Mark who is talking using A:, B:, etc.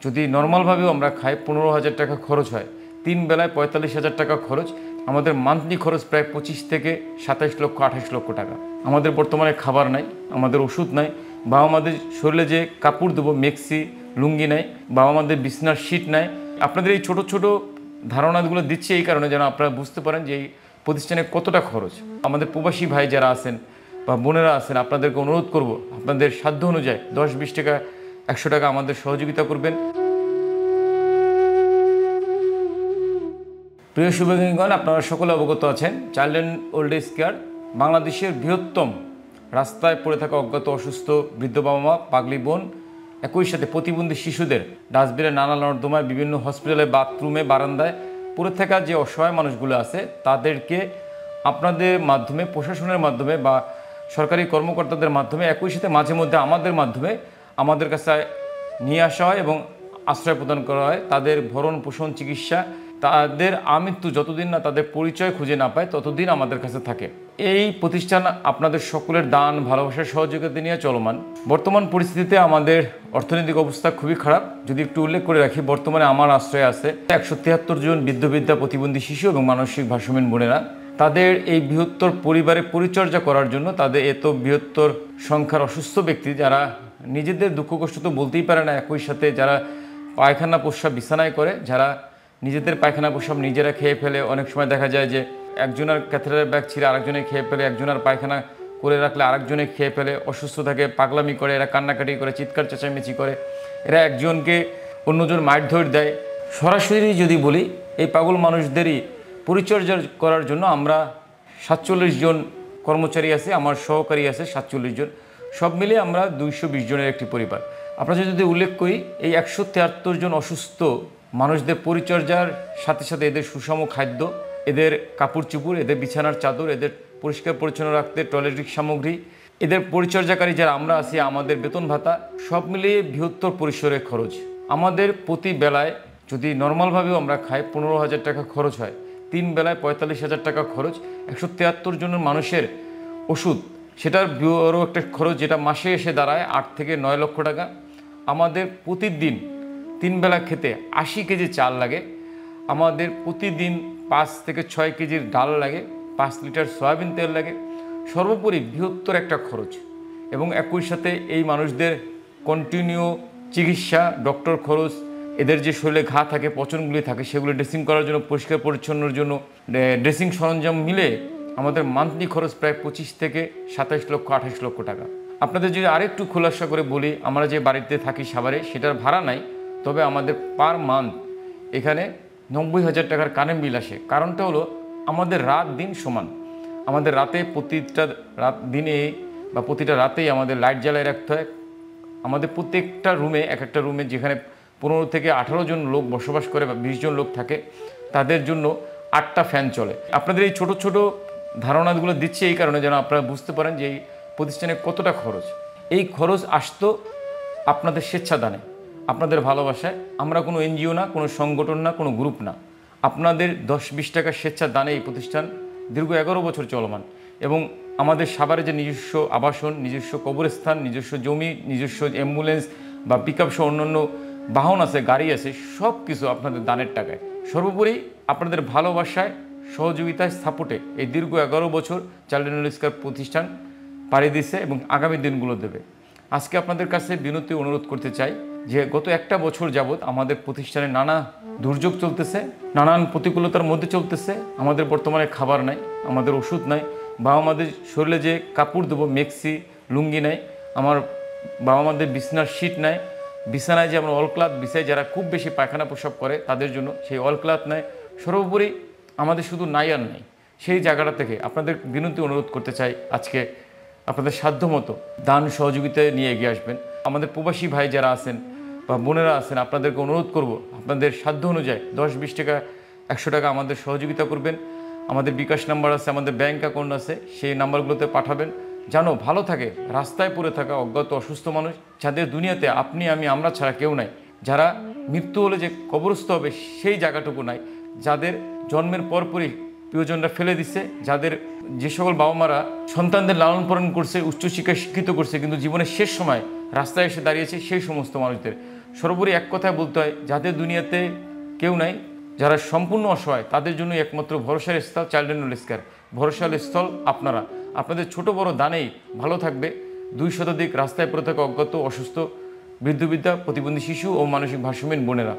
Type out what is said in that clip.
A: যদি নর্মালভাবেও আমরা খাই 15,000 টাকা খরচ হয়, 3 বেলায় 45,000 টাকা খরচ। আমাদের মান্থলি খরচ প্রায় 25 থেকে 27 লক্ষ 28 লক্ষ টাকা। আমাদের বর্তমানে খাবার নাই, আমাদের ওষুধ নাই, বা আমাদের শরীরে যে কাপড় দেবো মেক্সি লুঙ্গি নাই, বা আমাদের বিছনার শীট নাই। আপনাদের এই ছোট ছোট ধারণাগুলো দিচ্ছি এই কারণে যেন আপনারা বুঝতে পারেন যে এই প্রতিষ্ঠানে কতটা খরচ। আমাদের প্রবাসী ভাই যারা আছেন বা বোনেরা আছেন, আপনাদেরকে অনুরোধ করব আপনাদের সাধ্য অনুযায়ী 10-20 টাকা 100 টাকা আমাদের সহযোগিতা করবেন। প্রিয় শুভাকাঙ্ক্ষীগণ, আপনারা সকলে অবগত আছেন child and old age care বাংলাদেশের বৃহত্তম রাস্তায় পড়ে থাকা অজ্ঞাত অসুস্থ বৃদ্ধ বাবা মা, পাগলি বোন, একই সাথে প্রতিবন্ধী শিশুদের ডাস্টবিনে, নানা নর্দমায়, বিভিন্ন হসপিটালে, বাথরুমে, বারান্দায় পড়ে থাকা যে অসহায় মানুষগুলো আছে তাদেরকে আপনাদের মাধ্যমে, প্রশাসনের মাধ্যমে বা সরকারি কর্মকর্তাদের মাধ্যমে, একই সাথে মাঝে মধ্যে আমাদের মাধ্যমে আমাদের কাছে নিয়ে আসা হয় এবং আশ্রয় প্রদান করা হয়। তাদের ভরণ পোষণ, চিকিৎসা, তাদের আমৃত্যু যতদিন না তাদের পরিচয় খুঁজে না পায় ততদিন আমাদের কাছে থাকে। এই প্রতিষ্ঠান আপনাদের সকলের দান, ভালোবাসার, সহযোগিতা নিয়ে চলমান। বর্তমান পরিস্থিতিতে আমাদের অর্থনৈতিক অবস্থা খুবই খারাপ। যদি একটু উল্লেখ করে রাখি, বর্তমানে আমার আশ্রয়ে আছে 173 জন বৃদ্ধ, প্রতিবন্ধী শিশু এবং মানসিক ভারসাম্যহীন বোনেরা। তাদের এই বৃহত্তর পরিবারে পরিচর্যা করার জন্য, তাদের এত বৃহত্তর সংখ্যার অসুস্থ ব্যক্তি যারা নিজেদের দুঃখ কষ্ট তো বলতেই পারে না, একই সাথে যারা পায়খানা প্রস্রাব বিছানায় করে, যারা নিজেদের পায়খানা প্রস্রাব নিজেরা খেয়ে ফেলে। অনেক সময় দেখা যায় যে একজনের ক্যাথেটারের ব্যাগ ছিঁড়ে আরেকজনে খেয়ে ফেলে, একজনের পায়খানা করে রাখলে আরেকজনে খেয়ে ফেলে, অসুস্থ থাকে, পাগলামি করে, এরা কান্নাকাটি করে, চিৎকার চেঁচামেচি করে, এরা একজনকে অন্যজন মারধর দেয়। সরাসরি যদি বলি, এই পাগল মানুষদেরই পরিচর্যা করার জন্য আমরা 47 জন কর্মচারী আছে, আমার সহকারী আছে 47 জন, সব মিলে আমরা 220 জনের একটি পরিবার। আপনারা যদি উল্লেখ করি, এই 173 জন অসুস্থ মানুষদের পরিচর্যার সাথে সাথে এদের সুষম খাদ্য, এদের কাপড় চুপড়, এদের বিছানার চাদর, এদের পরিষ্কার পরিচ্ছন্ন রাখতে টয়লেট্রিক সামগ্রী, এদের পরিচর্যাকারী যারা আমরা আছি, আমাদের বেতন ভাতা, সব মিলিয়ে বৃহত্তর পরিসরের খরচ। আমাদের প্রতি বেলায় যদি নর্মালভাবেও আমরা খাই 15,000 টাকা খরচ হয়, 3 বেলায় 45,000 টাকা খরচ। 173 জনের মানুষের ওষুধ, সেটার বড় একটা খরচ, যেটা মাসে এসে দাঁড়ায় 8 থেকে 9 লক্ষ টাকা। আমাদের প্রতিদিন 3 বেলা খেতে 80 কেজি চাল লাগে। আমাদের প্রতিদিন 5 থেকে 6 কেজির ডাল লাগে, 5 লিটার সয়াবিন তেল লাগে। সর্বোপরি বৃহত্তর একটা খরচ। এবং একই সাথে এই মানুষদের কন্টিনিউ চিকিৎসা, ডক্টর খরচ, এদের যে শরীরে ঘা থাকে, পচনগুলি থাকে, সেগুলো ড্রেসিং করার জন্য, পরিষ্কার পরিচ্ছন্নর জন্য ড্রেসিং সরঞ্জাম মিলে আমাদের মান্থলি খরচ প্রায় 25 থেকে 27 লক্ষ 28 লক্ষ টাকা। আপনাদের যদি আরেকটু খোলাসা করে বলি, আমরা যে বাড়িতে থাকি সাভারে, সেটার ভাড়া নাই, তবে আমাদের পার মান্থ এখানে 90,000 টাকার কারেন্ট বিল আসে। কারণটা হলো আমাদের রাত দিন সমান। আমাদের রাতে প্রতিটা দিনে বা প্রতিটা রাতেই আমাদের লাইট জ্বালায় রাখতে হয়। আমাদের প্রত্যেকটা রুমে, এক একটা রুমে যেখানে 15 থেকে 18 জন লোক বসবাস করে বা 20 জন লোক থাকে, তাদের জন্য 8টা ফ্যান চলে। আপনাদের এই ছোট ছোট ধারণাগুলো দিচ্ছি এই কারণে যেন আপনারা বুঝতে পারেন যে এই প্রতিষ্ঠানে কতটা খরচ। এই খরচ আসতো আপনাদের স্বেচ্ছাদানে, আপনাদের ভালোবাসায়। আমরা কোনো এনজিও না, কোনো সংগঠন না, কোনো গ্রুপ না। আপনাদের 10-20 টাকা স্বেচ্ছাদানে এই প্রতিষ্ঠান দীর্ঘ 11 বছর চলমান। এবং আমাদের সাভারে যে নিজস্ব আবাসন, নিজস্ব কবরস্থান, নিজস্ব জমি, নিজস্ব অ্যাম্বুলেন্স বা পিকআপ সহ অন্যান্য বাহন আছে, গাড়ি আছে, সব কিছু আপনাদের দানের টাকায়। সর্বোপরি আপনাদের ভালোবাসায়, সহযোগিতায়, সাপোর্টে এই দীর্ঘ 11 বছর child and old age care প্রতিষ্ঠান পাড়ি দিচ্ছে এবং আগামী দিনগুলো দেবে। আজকে আপনাদের কাছে বিনতি অনুরোধ করতে চাই যে গত একটা বছর যাবৎ আমাদের প্রতিষ্ঠানে নানা দুর্যোগ চলতেছে, নানান প্রতিকূলতার মধ্যে চলতেছে। আমাদের বর্তমানে খাবার নাই, আমাদের ওষুধ নাই, বা আমাদের শরীরে যে কাপড় দেবো মেক্সি লুঙ্গি নাই, আমার বাবা মাদের বিছনার শীট নাই, বিছানায় যে আমরা অল ক্লাথ বিছাই, যারা খুব বেশি পায়খানা প্রস্রাব করে তাদের জন্য সেই অল ক্লাথ নাই। সর্বোপরি আমাদের শুধু নাই আর নাই। সেই জায়গাটা থেকে আপনাদের বিনতি অনুরোধ করতে চাই, আজকে আপনাদের সাধ্যমতো দান সহযোগিতায় নিয়ে এগিয়ে আসবেন। আমাদের প্রবাসী ভাই যারা আছেন বা বোনেরা আছেন, আপনাদেরকে অনুরোধ করব আপনাদের সাধ্য অনুযায়ী 10-20 টাকা 100 টাকা আমাদের সহযোগিতা করবেন। আমাদের বিকাশ নাম্বার আছে, আমাদের ব্যাংক অ্যাকাউন্ট আছে, সেই নাম্বারগুলোতে পাঠাবেন। যেন ভালো থাকে রাস্তায় পড়ে থাকা অজ্ঞাত অসুস্থ মানুষ, যাদের দুনিয়াতে আপনি আমি আমরা ছাড়া কেউ নাই, যারা মৃত্যু হলে যে কবরস্থ হবে সেই জায়গাটুকু নাই, যাদের জন্মের পরপরই প্রিয়জনরা ফেলে দিচ্ছে, যাদের যে সকল বাবা মারা সন্তানদের লালন পালন করছে, উচ্চশিক্ষায় শিক্ষিত করছে, কিন্তু জীবনের শেষ সময় রাস্তায় এসে দাঁড়িয়েছে, সেই সমস্ত মানুষদের সর্বোপরি এক কথায় বলতে হয়, যাদের দুনিয়াতে কেউ নাই, যারা সম্পূর্ণ অসহায়, তাদের জন্য একমাত্র ভরসার স্থল চাইল্ড ওল্ড এজ কেয়ার। ভরসার স্থল আপনারা। আপনাদের ছোট বড় দানেই ভালো থাকবে 2 শতাধিক রাস্তায় পড়ে থাকা অজ্ঞাত, অসুস্থ, বৃদ্ধ, প্রতিবন্ধী শিশু ও মানসিক ভারসাম্যহীন বোনেরা।